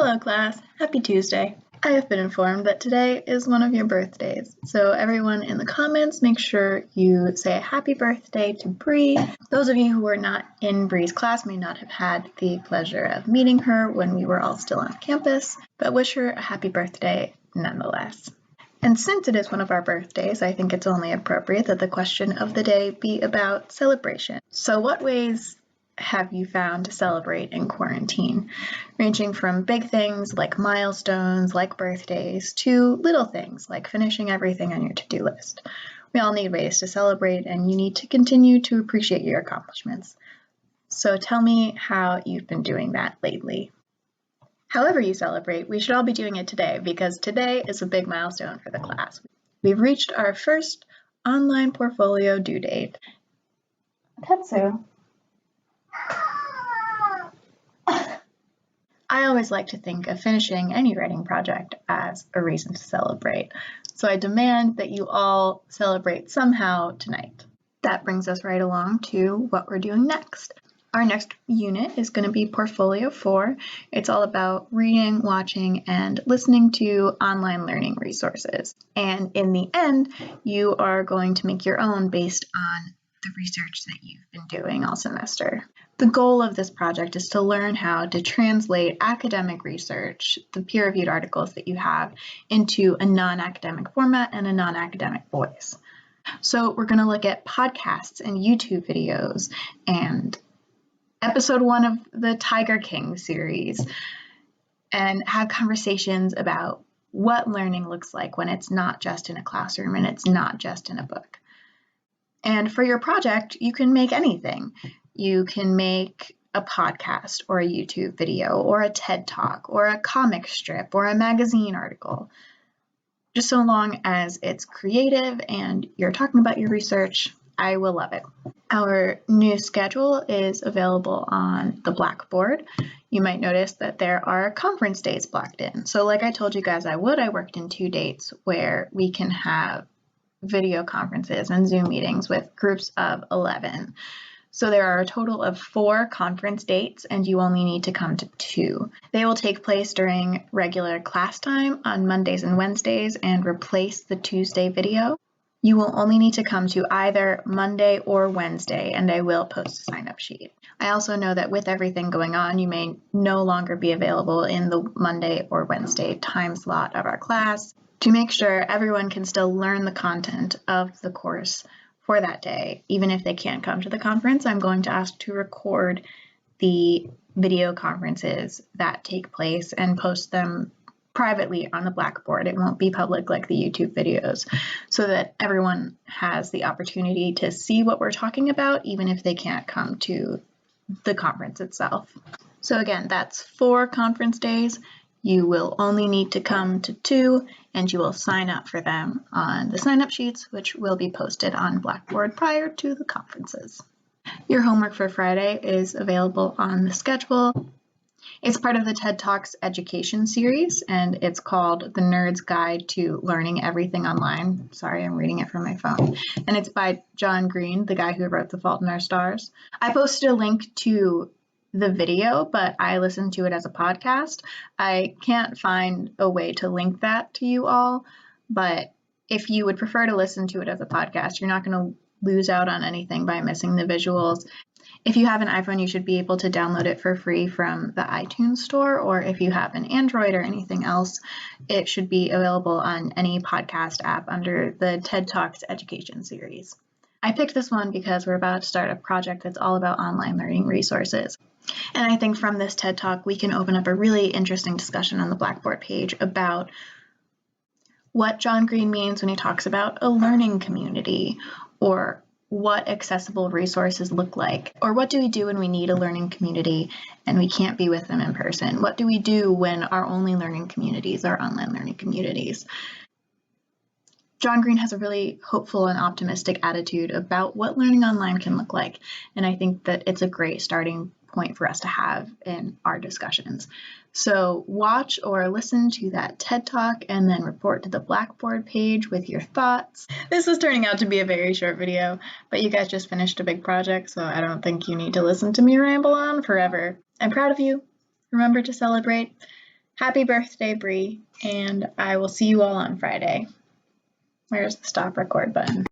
Hello class, happy Tuesday. I have been informed that today is one of your birthdays, so everyone in the comments make sure you say a happy birthday to Bree. Those of you who were not in Bree's class may not have had the pleasure of meeting her when we were all still on campus, but wish her a happy birthday nonetheless. And since it is one of our birthdays, I think it's only appropriate that the question of the day be about celebration. So what ways have you found to celebrate in quarantine, ranging from big things like milestones, like birthdays, to little things like finishing everything on your to-do list? We all need ways to celebrate, and you need to continue to appreciate your accomplishments. So tell me how you've been doing that lately. However you celebrate, we should all be doing it today, because today is a big milestone for the class. We've reached our first online portfolio due date. Tetsu. I always like to think of finishing any writing project as a reason to celebrate, so I demand that you all celebrate somehow tonight. That brings us right along to what we're doing next. Our next unit is going to be Portfolio 4. It's all about reading, watching, and listening to online learning resources. And in the end, you are going to make your own based on the research that you've been doing all semester. The goal of this project is to learn how to translate academic research, the peer-reviewed articles that you have, into a non-academic format and a non-academic voice. So we're going to look at podcasts and YouTube videos and episode 1 of the Tiger King series and have conversations about what learning looks like when it's not just in a classroom and it's not just in a book. And for your project, you can make anything. You can make a podcast or a YouTube video or a TED Talk or a comic strip or a magazine article. Just so long as it's creative and you're talking about your research, I will love it. Our new schedule is available on the Blackboard. You might notice that there are conference days blocked in. So like I told you guys I worked in 2 dates where we can have video conferences and Zoom meetings with groups of 11. So there are a total of 4 conference dates, and you only need to come to 2. They will take place during regular class time on Mondays and Wednesdays and replace the Tuesday video. You will only need to come to either Monday or Wednesday, and I will post a sign-up sheet. I also know that with everything going on, you may no longer be available in the Monday or Wednesday time slot of our class. To make sure everyone can still learn the content of the course for that day, even if they can't come to the conference, I'm going to ask to record the video conferences that take place and post them privately on the Blackboard. It won't be public like the YouTube videos, so that everyone has the opportunity to see what we're talking about, even if they can't come to the conference itself. So again, that's 4 conference days. You will only need to come to 2, and you will sign up for them on the sign-up sheets, which will be posted on Blackboard prior to the conferences. Your homework for Friday is available on the schedule. It's part of the TED Talks education series, and it's called The Nerd's Guide to Learning Everything Online. Sorry, I'm reading it from my phone. And it's by John Green, the guy who wrote The Fault in Our Stars. I posted a link to the video, but I listened to it as a podcast. I can't find a way to link that to you all, but if you would prefer to listen to it as a podcast, you're not going to lose out on anything by missing the visuals. If you have an iPhone, you should be able to download it for free from the iTunes store, or if you have an Android or anything else, it should be available on any podcast app under the TED Talks education series. I picked this one because we're about to start a project that's all about online learning resources. And I think from this TED Talk, we can open up a really interesting discussion on the Blackboard page about what John Green means when he talks about a learning community, or what accessible resources look like, or what do we do when we need a learning community and we can't be with them in person? What do we do when our only learning communities are online learning communities? John Green has a really hopeful and optimistic attitude about what learning online can look like, and I think that it's a great starting point for us to have in our discussions. So watch or listen to that TED Talk and then report to the Blackboard page with your thoughts. This is turning out to be a very short video, but you guys just finished a big project, so I don't think you need to listen to me ramble on forever. I'm proud of you. Remember to celebrate. Happy birthday, Bree, and I will see you all on Friday. Where's the stop record button?